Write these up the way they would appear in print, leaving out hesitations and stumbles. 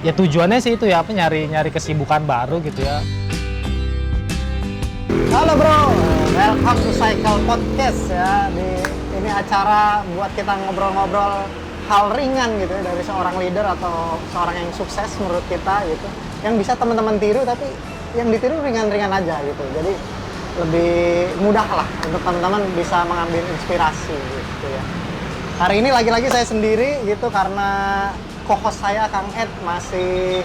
Ya tujuannya sih itu ya, apa, nyari kesibukan baru gitu ya. Halo bro, welcome to Cycle Podcast ya. Ini acara buat kita ngobrol-ngobrol hal ringan gitu ya, dari seorang leader atau seorang yang sukses menurut kita gitu. Yang bisa teman-teman tiru, tapi yang ditiru ringan-ringan aja gitu. Jadi lebih mudah lah untuk teman-teman bisa mengambil inspirasi gitu ya. Hari ini lagi-lagi saya sendiri gitu karena co-host saya Kang Ed masih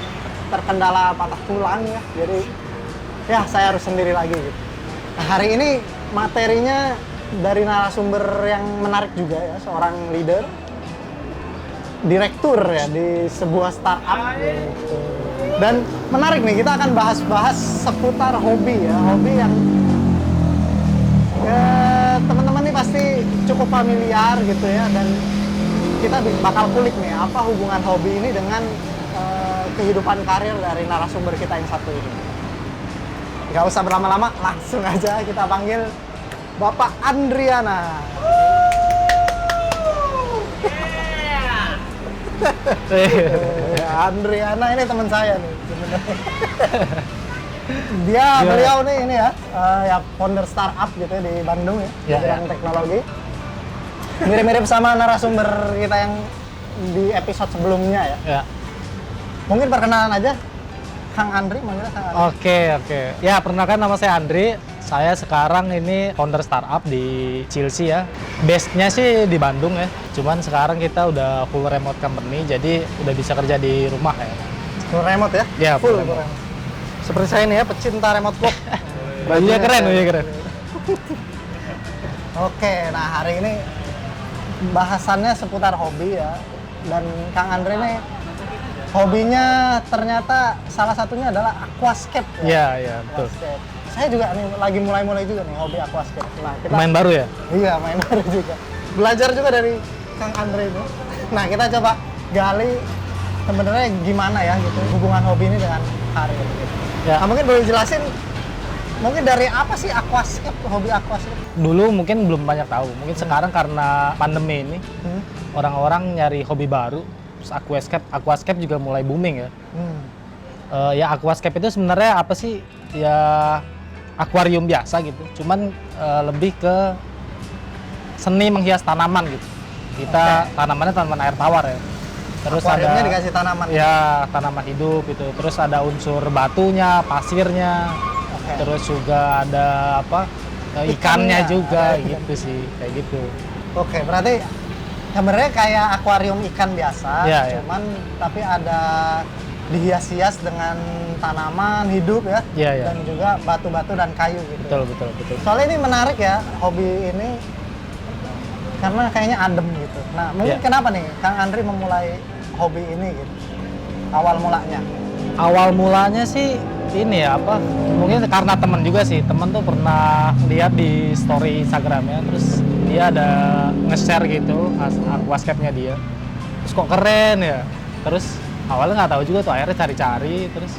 terkendala patah tulang ya. Jadi ya saya harus sendiri lagi gitu. Nah, hari ini materinya dari narasumber yang menarik juga ya, seorang leader, direktur ya di sebuah startup gitu. Dan menarik nih, kita akan bahas-bahas seputar hobi ya, hobi yang teman-teman nih pasti cukup familiar gitu ya, dan kita bakal kulik nih apa hubungan hobi ini dengan kehidupan karir dari narasumber kita yang satu ini. Gak usah berlama-lama, langsung aja kita panggil Bapak Andriana. Andriana ini teman saya nih sebenarnya. Beliau nih ini ya, ya founder startup gitu ya di Bandung ya, di bidang teknologi. Mirip-mirip sama narasumber kita yang di episode sebelumnya ya. Mungkin perkenalan aja, Kang Andri, manggilnya Kang Andri. Oke. Ya, perkenalkan, nama saya Andri. Saya sekarang ini founder startup di Chilsi ya. Base-nya sih di Bandung ya. Cuman sekarang kita udah full remote company, jadi udah bisa kerja di rumah ya. Full remote ya? Ya, full remote. Seperti saya nih ya, pecinta remote block. Bajunya keren. Oke, nah hari ini bahasannya seputar hobi ya. Dan Kang Andri ini hobinya ternyata salah satunya adalah aquascape ya? Iya, betul. Aquascape. Saya juga nih lagi mulai juga nih hobi aquascape. Nah, kita Main baru ya? Iya, main baru juga. Belajar juga dari Kang Andre itu. Nah, kita coba gali sebenarnya gimana ya gitu hubungan hobi ini dengan karir gitu. Ya. Nah, mungkin boleh jelasin mungkin dari apa sih aquascape, hobi aquascape? Dulu mungkin belum banyak tahu. Mungkin sekarang karena pandemi ini, orang-orang nyari hobi baru. Terus aquascape juga mulai booming ya. Ya aquascape itu sebenarnya apa sih? Ya akuarium biasa gitu. Cuman lebih ke seni menghias tanaman gitu. Kita tanamannya tanaman air tawar ya. Terus akuariumnya ada dikasih tanaman. Ya, tanaman hidup itu. Terus ada unsur batunya, pasirnya. Terus juga ada apa? Ikannya juga gitu sih, kayak gitu. Oke, berarti sebenarnya kayak akuarium ikan biasa, cuman tapi ada dihias-hias dengan tanaman hidup ya, dan juga batu-batu dan kayu gitu. Betul. Soalnya ini menarik ya, hobi ini karena kayaknya adem gitu. Nah, mungkin kenapa nih Kang Andri memulai hobi ini gitu? Awal mulanya sih ini ya apa? Mungkin karena teman juga sih. Teman tuh pernah lihat di story Instagramnya, terus dia ada nge-share gitu aquascape-nya dia. Terus kok keren ya. Terus awalnya nggak tahu juga tuh, akhirnya cari-cari, terus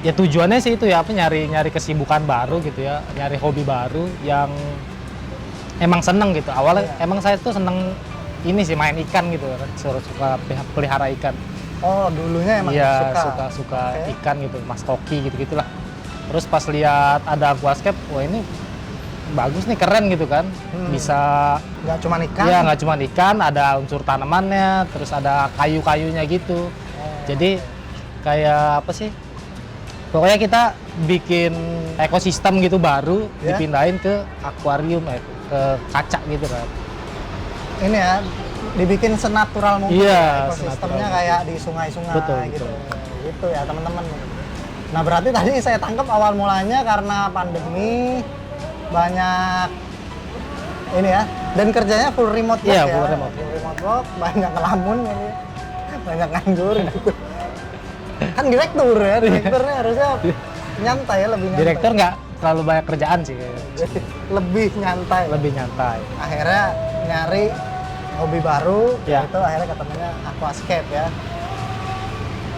ya tujuannya sih itu ya, apa, nyari kesibukan baru gitu ya, nyari hobi baru yang emang seneng gitu. Awalnya emang saya tuh seneng ini sih, main ikan gitu kan, suka pelihara ikan. Oh, dulunya emang suka ikan gitu, mas koki gitu-gitulah. Terus pas lihat ada aquascape, wah ini bagus nih, keren gitu kan. Bisa nggak cuma ikan. Iya, nggak cuma ikan, ada unsur tanamannya, terus ada kayu-kayunya gitu. Jadi kayak apa sih? Pokoknya kita bikin ekosistem gitu baru, dipindahin ke akuarium, ke kaca gitu kan. Ini ya, dibikin senatural mungkin. Iya, ekosistemnya kayak di sungai-sungai gitu. Betul. Gitu ya teman-teman. Nah, berarti tadi saya tangkap awal mulanya karena pandemi, banyak ini ya, dan kerjanya full remote work ya. Full remote work, banyak ngelamun gitu. Banyak nganggur gitu. Kan direkturnya harusnya nyantai ya, lebih nyantai. Direktur nggak terlalu banyak kerjaan sih kayaknya. Lebih nyantai. Akhirnya nyari hobi baru, itu akhirnya ketemunya aquascape ya.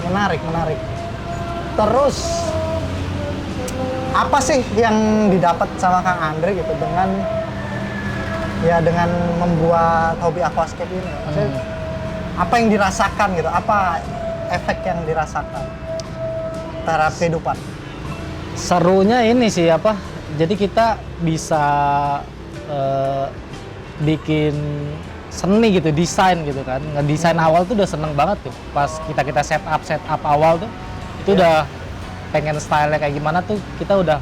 Menarik. Terus apa sih yang didapat sama Kang Andre gitu dengan membuat hobi aquascape ini? Maksudnya, apa yang dirasakan gitu? Apa efek yang dirasakan terhadap kehidupan? Serunya ini sih apa, jadi kita bisa bikin seni gitu, desain gitu kan. Ngedesain awal tuh udah seneng banget tuh. Pas kita set up awal tuh, itu udah pengen style-nya kayak gimana tuh kita udah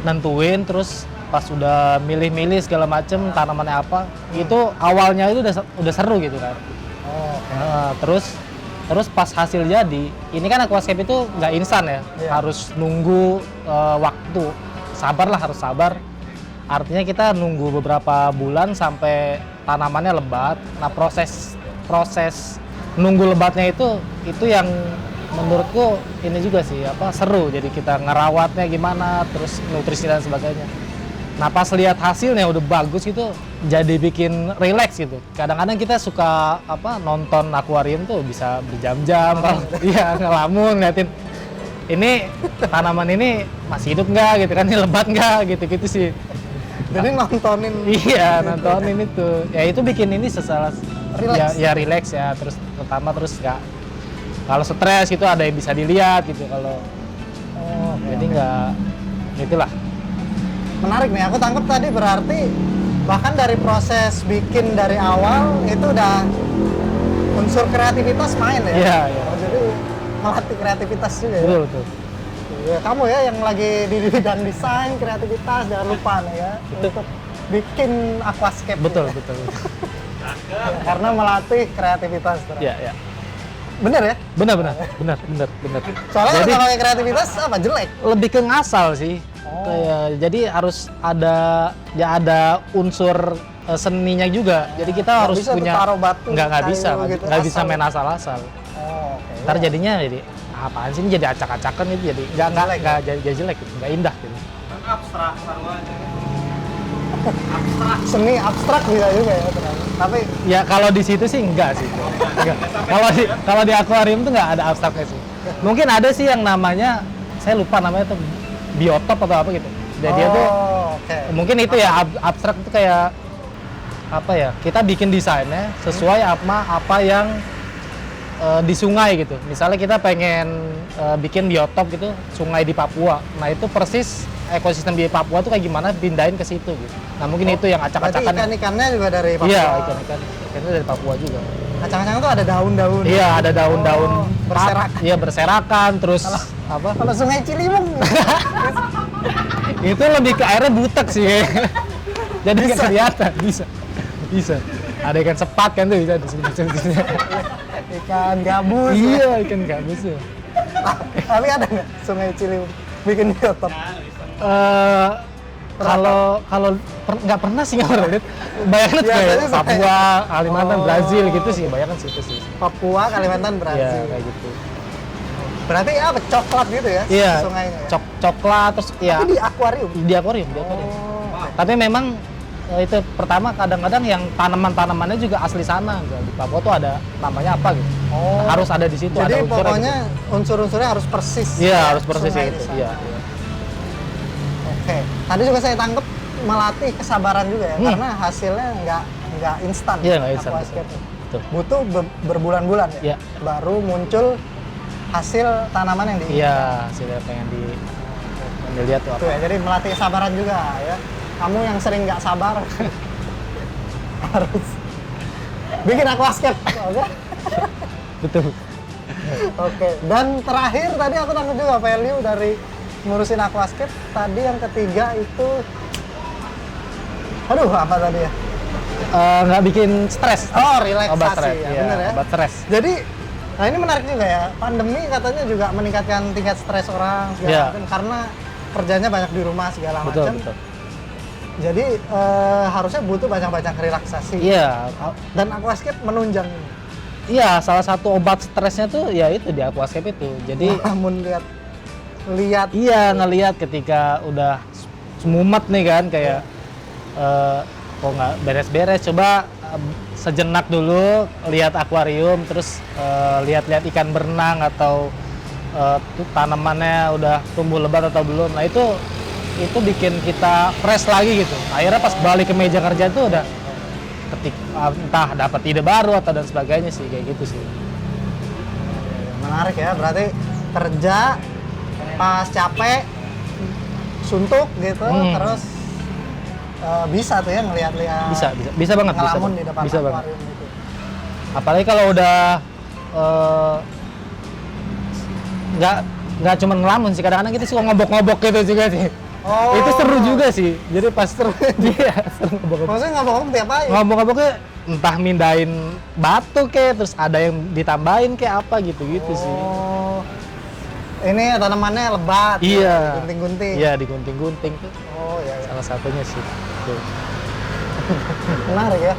nentuin, terus pas udah milih-milih segala macem tanamannya apa, itu awalnya itu udah seru gitu kan. Oh, oke. Nah, terus pas hasil jadi, ini kan aquascape itu nggak instan ya, harus nunggu waktu, harus sabar. Artinya kita nunggu beberapa bulan sampai tanamannya lebat. Nah proses nunggu lebatnya itu yang menurutku ini juga sih apa seru. Jadi kita ngerawatnya gimana, terus nutrisi dan sebagainya. Nah pas lihat hasilnya udah bagus gitu, jadi bikin relax gitu. Kadang-kadang kita suka apa nonton akuarium tuh bisa berjam-jam, kalau iya ngelamun ngeliatin ini tanaman ini masih hidup nggak gitu kan, ini lebat nggak gitu-gitu sih. Jadi nontonin. Iya nontonin itu, ya itu bikin ini Relax. ya relax ya, terus pertama terus nggak kalau stres gitu ada yang bisa dilihat gitu kalau jadi nggak itulah. Menarik nih, aku tangkap tadi berarti bahkan dari proses bikin dari awal itu udah unsur kreativitas main ya? Iya, iya. Oh, jadi melatih kreativitas juga ya? Betul. Ya, kamu ya yang lagi di bidang desain, kreativitas, jangan lupa nih ya untuk bikin aquascape. Betul. Ya, karena melatih kreativitas. Iya. Bener ya? Benar. Soalnya Jadi kalau kayak kreativitas apa jelek? lebih ke ngasal sih. Kayak, jadi harus ada unsur seninya juga. Jadi kita Nggak harus bisa tuh punya taruh batu, nggak kayu bisa gitu, nggak bisa asal. main asal-asal. Oh, oke. Ntar jadinya jadi apaan sih ini jadi acak-acakan itu jadi nggak jadi jelek gitu, nggak indah gitu. Abstrak taruhannya. Seni abstrak bisa juga ya ternyata. Tapi Ya kalau di situ sih enggak sih. Enggak. Kalau di akuarium tuh nggak ada abstraknya sih. Mungkin ada sih yang namanya saya lupa namanya tuh biotop atau apa gitu. Jadi dia tuh oke. mungkin itu ya abstrak itu kayak apa ya? Kita bikin desainnya sesuai apa yang di sungai gitu. Misalnya kita pengen bikin biotop gitu, sungai di Papua. Nah itu persis ekosistem di Papua tuh kayak gimana pindahin ke situ gitu. Nah mungkin itu yang Berarti acak-acakan. ikan-ikannya juga dari Papua. Iya, ikannya dari Papua juga. Acak-acakan tuh ada daun-daun. Iya, ada daun-daun berserakan. Iya, berserakan terus apa? Kalau Sungai Ciliwung Itu lebih ke airnya butek sih. Jadi nggak kelihatan, bisa. Ada ikan sepat kan tuh bisa di sini. ikan gabus. Iya, ikan gabus ya. Tapi ada nggak Sungai Ciliwung bikin biotop? Kalau nggak pernah sih nggak pernah lihat. Bayangin Biasanya kayak saya- Papua, Kalimantan, Oh. Brazil gitu sih. Bayangin situ sih. Papua, Kalimantan, Iya, Brazil. kayak gitu. Berarti apa? Coklat gitu ya? Iya, Sungainya. Ya? coklat terus ya Tapi di akuarium. di akuarium. Oh. Tapi memang itu pertama kadang-kadang yang tanaman-tanamannya juga asli sana. Di Papua tuh ada namanya apa gitu. Oh. Harus ada di situ. Jadi ada unsurnya pokoknya gitu. unsur-unsurnya harus persis. Iya, ya, harus persis sungai itu. di sana. Iya. Oke. Tadi juga saya tangkap melatih kesabaran juga ya, Hmm. karena hasilnya nggak instan. Iya, nggak instan, aquascape. Betul. Butuh berbulan-bulan ya. Iya. Baru muncul hasil tanaman yang diinginkan. Iya, hasilnya pengen dilihat tuh Tuh apa. ya, jadi melatih kesabaran juga ya. Kamu yang sering nggak sabar harus bikin aquascape. Oke. Betul. Oke. Dan terakhir tadi aku tangkap juga value dari ngurusin aquascape. Tadi yang ketiga itu, aduh apa tadi ya? Nggak bikin stres. Oh, relaksasi Obat stres. ya, Iya, bener ya. obat stres. Jadi, nah ini menarik juga ya. Pandemi katanya juga meningkatkan tingkat stres orang segala Iya. macam karena kerjanya banyak di rumah segala Betul, macam. betul. Jadi harusnya butuh banyak-banyak relaksasi. Iya, Dan aquascape menunjang ini. iya salah satu obat stresnya tuh ya itu di aquascape itu. Jadi Namun lihat iya ngelihat ketika udah semumet nih kan kayak kok nggak beres-beres, coba sejenak dulu lihat akuarium terus lihat-lihat ikan berenang atau tuh tanamannya udah tumbuh lebat atau belum. Nah itu bikin kita fresh lagi gitu. Akhirnya pas balik ke meja kerja itu udah entah dapat ide baru atau dan sebagainya sih kayak gitu sih. Menarik ya, berarti kerja pas capek, suntuk gitu, terus bisa tuh ya ngeliat-liat. Bisa banget. Ngelamun di depan bisa akuarium banget. gitu. Apalagi kalau udah nggak cuma ngelamun sih, kadang-kadang kita suka ngobok-ngobok gitu juga sih. Oh. Itu seru juga sih. Jadi pas seru dia seru ngobok-ngobok. Maksudnya ngobok-ngobok tiap hari? Ngobok-ngoboknya entah mindahin batu kayak, terus ada yang ditambahin kayak apa gitu-gitu sih. Oh. Ini tanamannya lebat. Iya. Gunting-gunting. Iya, digunting-gunting tuh. Oh iya. Salah satunya sih. Tuh. Menarik ya.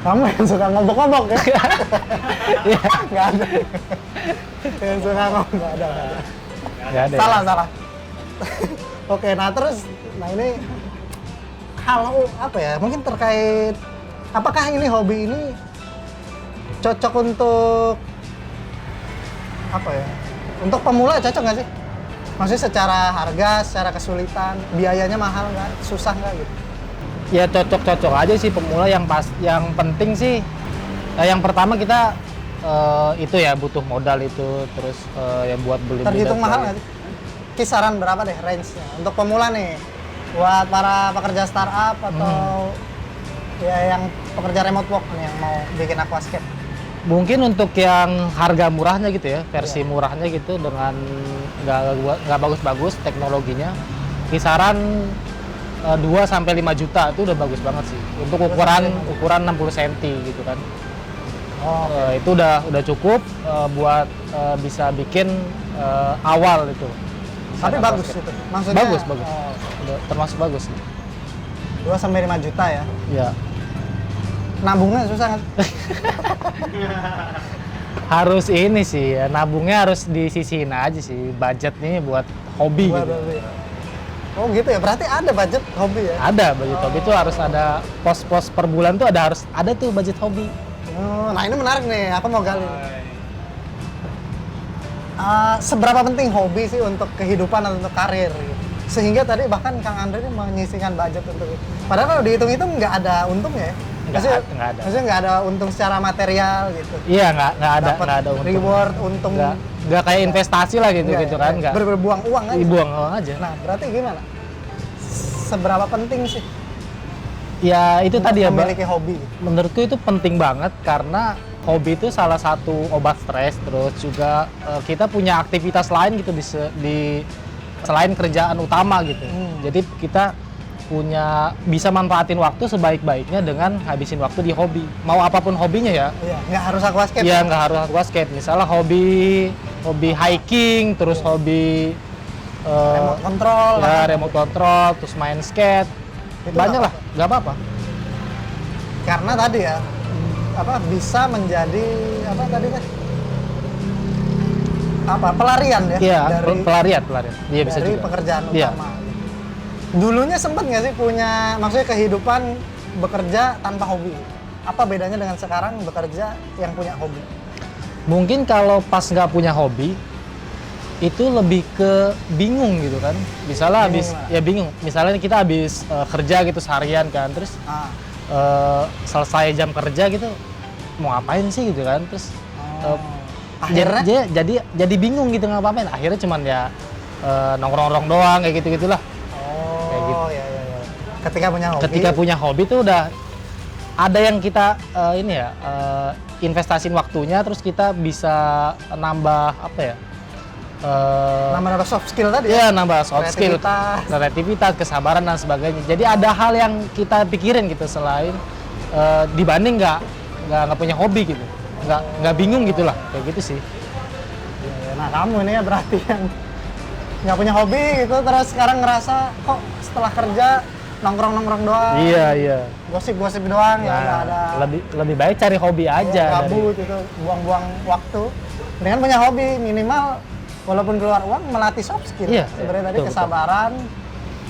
Kamu yang suka ngobok-ngobok ya? Iya. Nggak ada. Yang suka ngobok nggak ada. Nggak ada. Salah. Oke, nah terus, nah ini kalau apa ya? Mungkin terkait apakah ini hobi ini cocok untuk apa ya? Untuk pemula cocok nggak sih? Maksudnya secara harga, secara kesulitan, biayanya mahal nggak? Susah nggak gitu? Ya cocok-cocok aja sih pemula. Yang penting sih yang pertama kita itu ya butuh modal itu, terus ya buat beli. Terhitung mahal nggak sih? Kisaran berapa deh range-nya untuk pemula nih? Buat para pekerja startup atau ya yang pekerja remote work nih yang mau bikin aquascape. Mungkin untuk yang harga murahnya gitu ya, versi murahnya gitu dengan nggak bagus-bagus teknologinya, kisaran 2 sampai 5 juta itu udah bagus banget sih. Untuk ukuran 60 cm gitu kan. Oh, itu udah cukup buat bisa bikin awal itu. tapi bagus itu. Maksudnya Bagus. Oh, Udah termasuk bagus. 2 sampai 5 juta ya. Ya. Nabungnya susah nggak? Harus ini sih, ya, nabungnya harus disisihin aja sih, budget nih buat hobi Buat gitu. hobi. Oh gitu ya, berarti ada budget hobi ya? Ada budget hobi itu harus ada pos-pos per bulan tuh harus ada tuh budget hobi. Oh, nah ini menarik nih, aku mau gali. Seberapa penting hobi sih untuk kehidupan atau untuk karir gitu? Sehingga tadi bahkan Kang Andre ini menyisihkan budget untuk itu. Padahal kalau dihitung-hitung nggak ada untungnya ya? Nggak ada. Maksudnya nggak ada untung secara material gitu? Iya, nggak ada Dapet untung. reward, untung. Nggak kayak investasi lah gitu kan, nggak. Berbuang uang aja. Dibuang uang aja. Nah, berarti gimana? Seberapa penting sih Ya itu untuk tadi ya, Bang. memiliki hobi? Menurutku itu penting banget karena hobi itu salah satu obat stres, terus juga kita punya aktivitas lain gitu di selain kerjaan utama gitu. Jadi kita bisa manfaatin waktu sebaik-baiknya dengan habisin waktu di hobi. Mau apapun hobinya ya. Iya, nggak harus aquascape. Iya, nggak harus aquascape. Misalnya hobi hiking, terus hobi Remote control. ya remote control, terus main skate. Itu Banyak nggak lah, nggak apa-apa. Karena tadi ya, bisa menjadi apa tadi teh? Pelarian ya? Iya, dari pelarian. Iya bisa dari juga. pekerjaan Iya. utama. Dulunya sempet nggak sih punya, maksudnya kehidupan bekerja tanpa hobi? Apa bedanya dengan sekarang bekerja yang punya hobi? Mungkin kalau pas nggak punya hobi, itu lebih ke bingung gitu kan. Misalnya bingung. Misalnya kita habis kerja gitu seharian kan, terus selesai jam kerja gitu, mau ngapain sih gitu kan, terus Akhirnya? jadi bingung gitu ngapain. Akhirnya cuman ya nongkrong-nongkrong doang kayak gitu-gitulah. Kayak gitu. Iya. Ketika punya hobi Tuh udah ada yang kita investasiin waktunya, terus kita bisa nambah apa ya? nambah soft skill tadi Iya, nambah soft skill, Kreativitas. kreativitas, kesabaran dan sebagainya. Jadi ada hal yang kita pikirin gitu selain dibanding nggak punya hobi gitu, nggak bingung gitulah, kayak gitu sih. Nah kamu ini ya berarti yang nggak punya hobi gitu, terus sekarang ngerasa kok setelah kerja nongkrong doang, Iya. gosip doang, ya nggak ada. Lebih baik cari hobi aja. Gabut itu, buang-buang waktu. Dengan punya hobi minimal walaupun keluar uang melatih soft skill. Iya, sebenarnya tadi betul. kesabaran,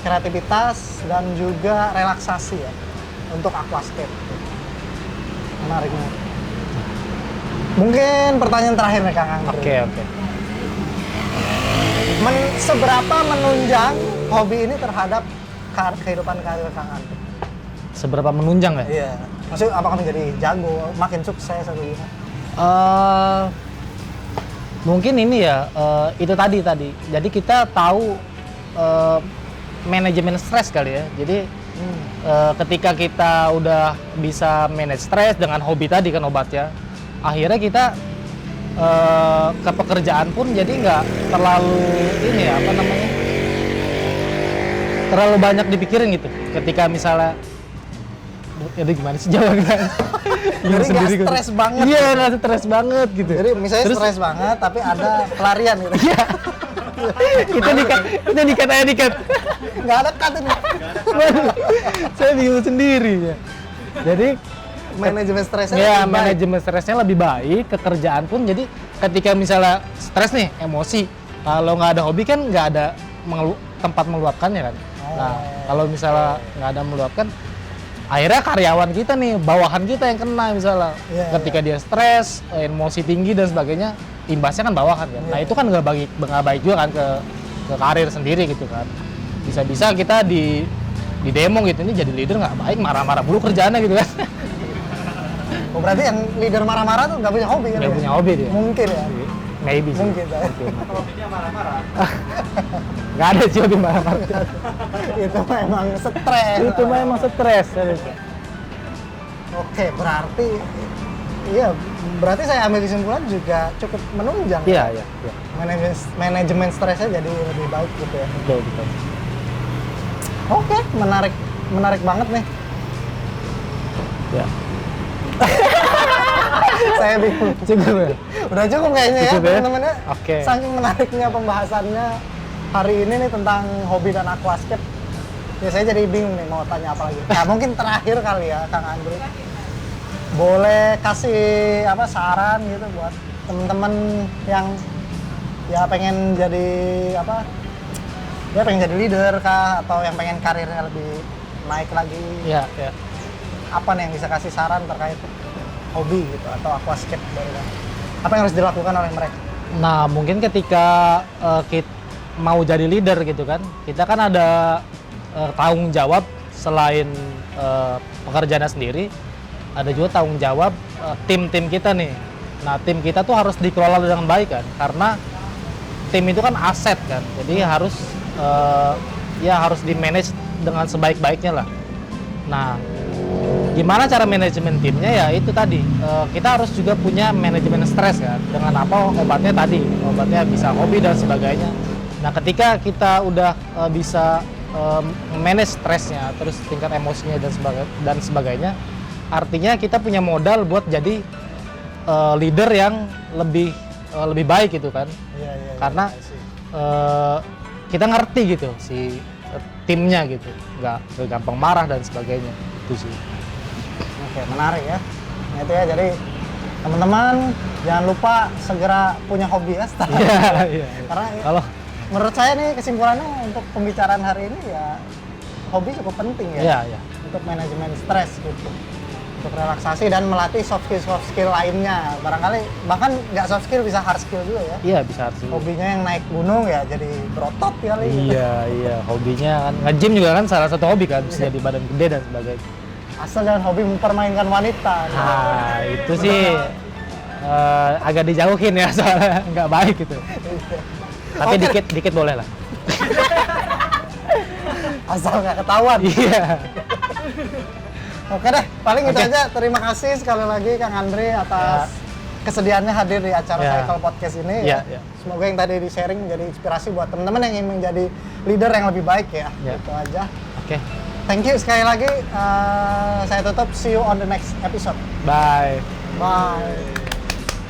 kreativitas dan juga relaksasi ya untuk aquascape. Menarik. Mungkin pertanyaan terakhir nih Kang Andre. Oke. Seberapa menunjang hobi ini terhadap kehidupan karir Kang Andre? Seberapa menunjang ya? Iya. Maksudnya apakah menjadi jago, makin sukses atau gimana? Mungkin ini ya, itu tadi. Jadi kita tahu manajemen stres kali ya. Jadi ketika kita udah bisa manage stres dengan hobi tadi kan obatnya, akhirnya kita ke pekerjaan pun jadi nggak terlalu ini ya, apa namanya, terlalu banyak dipikirin gitu. Ketika misalnya, itu gimana sih jawabnya? Jadi nggak stres banget. Iya, nggak stres banget gitu. Jadi misalnya stres banget, tapi ada pelarian gitu. Iya. Itu dikat. Nggak ada cut ini. Saya bingung sendiri ya. Jadi Manajemen stresnya ya, lebih baik. manajemen stresnya lebih baik, kekerjaan pun jadi ketika misalnya stres nih, emosi, kalau nggak ada hobi kan nggak ada tempat meluapkannya kan. Nah, kalau misalnya nggak ada meluapkan, akhirnya karyawan kita nih, bawahan kita yang kena misalnya. Iya, Ketika dia stres, emosi tinggi dan sebagainya, imbasnya kan bawahan kan. Nah, itu kan nggak baik juga kan ke karir sendiri gitu kan. Bisa-bisa kita di demo gitu, ini jadi leader nggak baik, marah-marah mulu kerjaannya gitu kan. Oh, berarti yang leader marah-marah tuh nggak punya hobi kan? Nggak ya? punya hobi dia. Mungkin ya. Maybe sih. Mungkin ya. Hobinya marah-marah. Nggak ada sih hobi marah-marah. Itu mah emang stres. Itu mah emang stres. Oke, berarti saya ambil kesimpulan juga cukup menunjang. Iya. Manajemen stresnya jadi lebih baik gitu ya. Betul. Oke, menarik banget nih. Ya. Saya bingung. Cukup ya? Udah cukup kayaknya ya, Cukup ya? teman-teman ya. Oke. Saking menariknya pembahasannya hari ini nih tentang hobi dan aquascape. Ya saya jadi bingung nih mau tanya apa lagi. Nah, mungkin terakhir kali ya, Kang Andri. Boleh kasih saran gitu buat teman-teman yang ya pengen jadi pengen jadi leader kah, atau yang pengen karirnya lebih naik lagi. Iya. Apa nih yang bisa kasih saran terkait hobi gitu atau aquascape dari kan? Apa yang harus dilakukan oleh mereka? Nah, mungkin ketika kita mau jadi leader gitu kan, kita kan ada tanggung jawab selain pekerjaannya sendiri, ada juga tanggung jawab tim-tim kita nih. Nah, tim kita tuh harus dikelola dengan baik kan, karena tim itu kan aset kan, jadi harus harus di-manage dengan sebaik-baiknya lah. Nah, gimana cara manajemen timnya ya itu tadi, kita harus juga punya manajemen stres kan, dengan apa obatnya bisa hobi dan sebagainya. Nah, ketika kita udah bisa manage stresnya, terus tingkat emosinya dan sebagainya, artinya kita punya modal buat jadi leader yang lebih baik gitu kan. Iya. Karena kita ngerti gitu si timnya gitu, nggak gampang marah dan sebagainya itu sih. Oke, menarik ya. Nah, itu ya, jadi teman-teman jangan lupa segera punya hobi ya setelah Iya. Karena Kalau menurut saya nih kesimpulannya untuk pembicaraan hari ini ya, hobi cukup penting ya. Iya. Untuk manajemen stres gitu, untuk relaksasi dan melatih soft skill lainnya. Barangkali bahkan nggak soft skill, bisa hard skill juga ya. Iya, bisa sih. Hobinya yang naik gunung ya jadi berotot kali. Iya, hobinya kan nge-gym juga kan salah satu hobi kan, bisa jadi badan gede dan sebagainya. Asal jangan hobi mempermainkan wanita. Nah, itu sih agak dijauhin ya, soalnya nggak baik gitu. Tapi Oke. dikit boleh lah. Asal nggak ketahuan. Iya. Oke deh, paling itu Oke. aja. Terima kasih sekali lagi Kang Andri atas kesediaannya hadir di acara Ya. Cycle Podcast ini. Ya. Semoga yang tadi di-sharing menjadi inspirasi buat teman-teman yang ingin menjadi leader yang lebih baik ya. Ya. Itu aja. Oke. Thank you sekali lagi. Saya tutup. See you on the next episode. Bye. Bye.